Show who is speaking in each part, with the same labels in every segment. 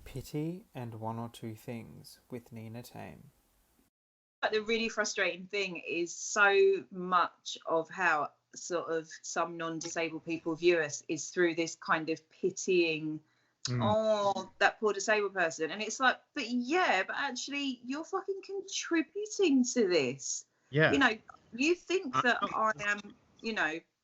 Speaker 1: Pity and One or Two Things with Nina Tame.
Speaker 2: But the really frustrating thing is so much of how sort of some non-disabled people view us is through this kind of pitying, oh, that poor disabled person. And it's like, but yeah, but actually you're fucking contributing to this.
Speaker 3: Yeah.
Speaker 2: You know, you think that I am,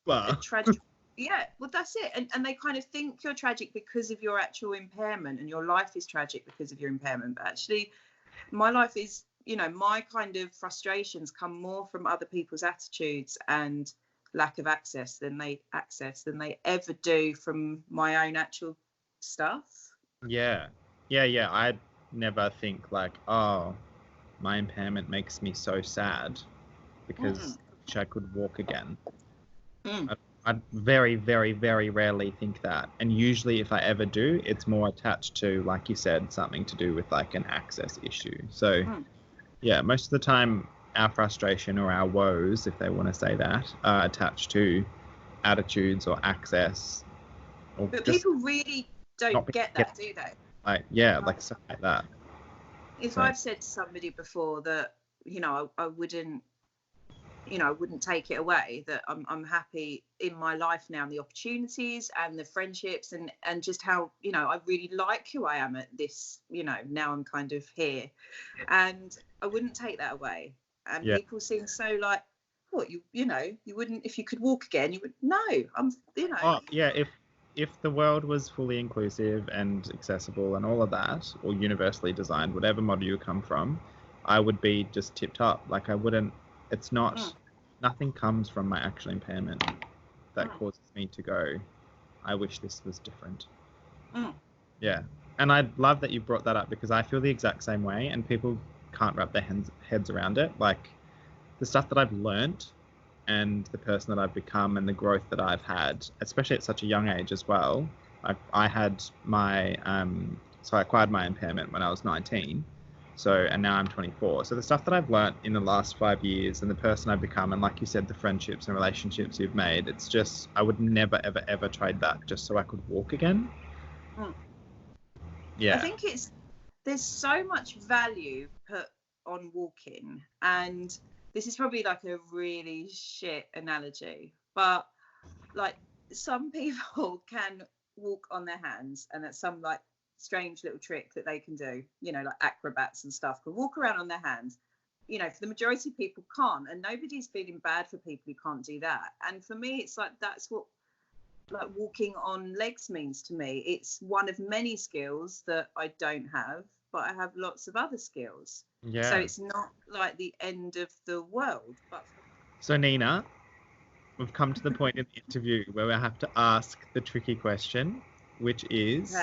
Speaker 2: a tragic. Yeah, well, that's it. And they kind of think you're tragic because of your actual impairment, and your life is tragic because of your impairment. But actually, my life is, my kind of frustrations come more from other people's attitudes and lack of access than they ever do from my own actual stuff.
Speaker 3: Yeah. I never think like, oh, my impairment makes me so sad because I wish I could walk again. I very, very, very rarely think that. And usually if I ever do, it's more attached to, like you said, something to do with like an access issue. So yeah, most of the time our frustration or our woes, if they want to say that, are attached to attitudes or access. Or
Speaker 2: but people really don't get that, do they?
Speaker 3: Like, yeah, like stuff like that.
Speaker 2: If I've said to somebody before that, I wouldn't take it away, that I'm happy in my life now, and the opportunities and the friendships and just how, I really like who I am at this, now I'm kind of here, and I wouldn't take that away. And people seem so like, what, you wouldn't, if you could walk again, you would, no,
Speaker 3: Oh, yeah, if the world was fully inclusive and accessible and all of that, or universally designed, whatever model you come from, I would be just tip top. Like I wouldn't, it's not, nothing comes from my actual impairment that causes me to go, I wish this was different. Yeah. And I love that you brought that up, because I feel the exact same way, and people can't wrap their heads around it. Like the stuff that I've learnt and the person that I've become and the growth that I've had, especially at such a young age as well. I had my, so I acquired my impairment when I was 19. So, and now I'm 24. So the stuff that I've learnt in the last 5 years and the person I've become, and like you said, the friendships and relationships you've made, it's just, I would never, ever, ever trade that just so I could walk again. Yeah.
Speaker 2: I think there's so much value put on walking, and this is probably like a really shit analogy, but like some people can walk on their hands, and that's some like strange little trick that they can do, like acrobats and stuff can walk around on their hands. For the majority of people can't, and nobody's feeling bad for people who can't do that. And for me, it's like that's what like walking on legs means to me. It's one of many skills that I don't have, but I have lots of other skills.
Speaker 3: Yeah.
Speaker 2: So it's not like the end of the world. But
Speaker 3: so Nina, we've come to the point in the interview where we have to ask the tricky question, which is,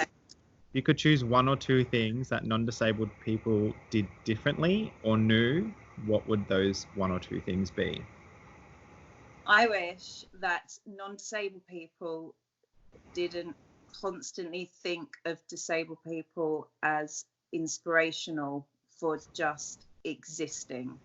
Speaker 3: you could choose one or two things that non-disabled people did differently or knew, what would those one or two things be?
Speaker 2: I wish that non-disabled people didn't constantly think of disabled people as inspirational for just existing.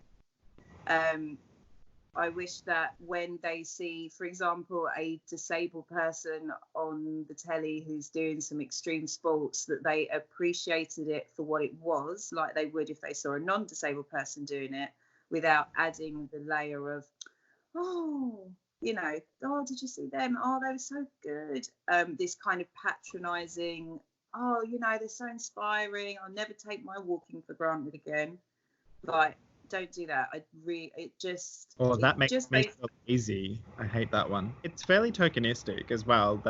Speaker 2: I wish that when they see, for example, a disabled person on the telly who's doing some extreme sports, that they appreciated it for what it was, like they would if they saw a non-disabled person doing it, without adding the layer of, oh, did you see them? Oh, they were so good. This kind of patronizing, oh, they're so inspiring. I'll never take my walking for granted again. Like, don't do that.
Speaker 3: That makes me feel easy. I hate that one. It's fairly tokenistic as well,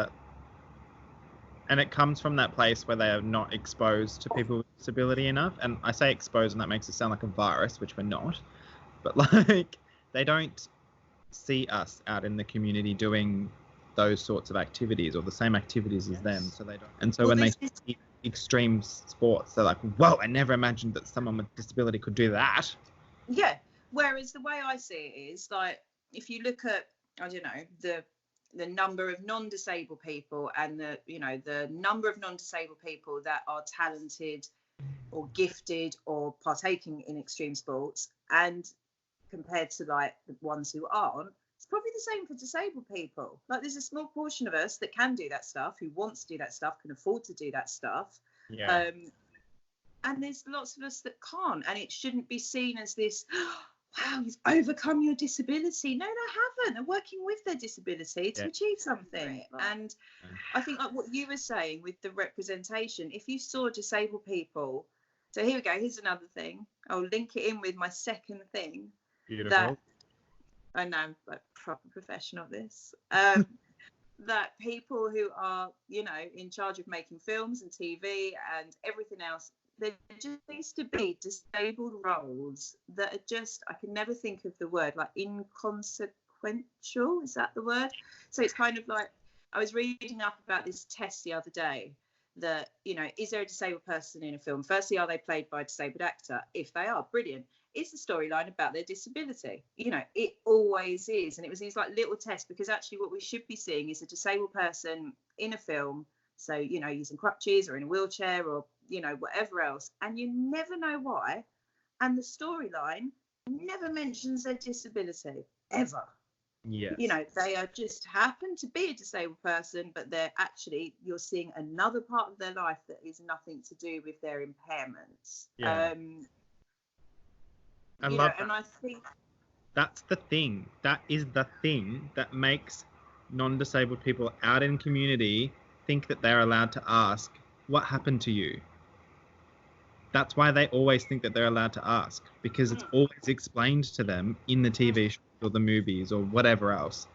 Speaker 3: and it comes from that place where they are not exposed to people with disability enough. And I say exposed, and that makes it sound like a virus, which we're not. But like, they don't see us out in the community doing those sorts of activities or the same activities as them, so they don't. And so when they see extreme sports, they're like, whoa, I never imagined that someone with disability could do that.
Speaker 2: Yeah. Whereas the way I see it is, like, if you look at, I don't know, the number of non-disabled people and the number of non-disabled people that are talented or gifted or partaking in extreme sports, and compared to like the ones who aren't, it's probably the same for disabled people. Like, there's a small portion of us that can do that stuff, who wants to do that stuff, can afford to do that stuff,
Speaker 3: Yeah.
Speaker 2: And there's lots of us that can't, and it shouldn't be seen as this, wow, you've overcome your disability. No, they haven't. They're working with their disability to achieve something. And I think like what you were saying with the representation, if you saw disabled people, so here we go, here's another thing. I'll link it in with my second thing.
Speaker 3: Beautiful.
Speaker 2: That I know I'm like proper professional at this. That people who are, you know, in charge of making films and TV and everything else, there just needs to be disabled roles that are just, I can never think of the word, like inconsequential, is that the word? So it's kind of like, I was reading up about this test the other day that, you know, is there a disabled person in a film? Firstly, are they played by a disabled actor? If they are, brilliant. Is the storyline about their disability? You know, it always is. And it was these like little tests, because actually what we should be seeing is a disabled person in a film. So, you know, using crutches or in a wheelchair or, you know, whatever else. And you never know why. And the storyline never mentions their disability, ever.
Speaker 3: Yes.
Speaker 2: You know, they are just happen to be a disabled person, but they're actually, you're seeing another part of their life that is nothing to do with their impairments.
Speaker 3: Yeah. I love that.
Speaker 2: And I think
Speaker 3: that's the thing. That is the thing that makes non-disabled people out in community think that they're allowed to ask, what happened to you? That's why they always think that they're allowed to ask, because it's always explained to them in the TV shows or the movies or whatever else.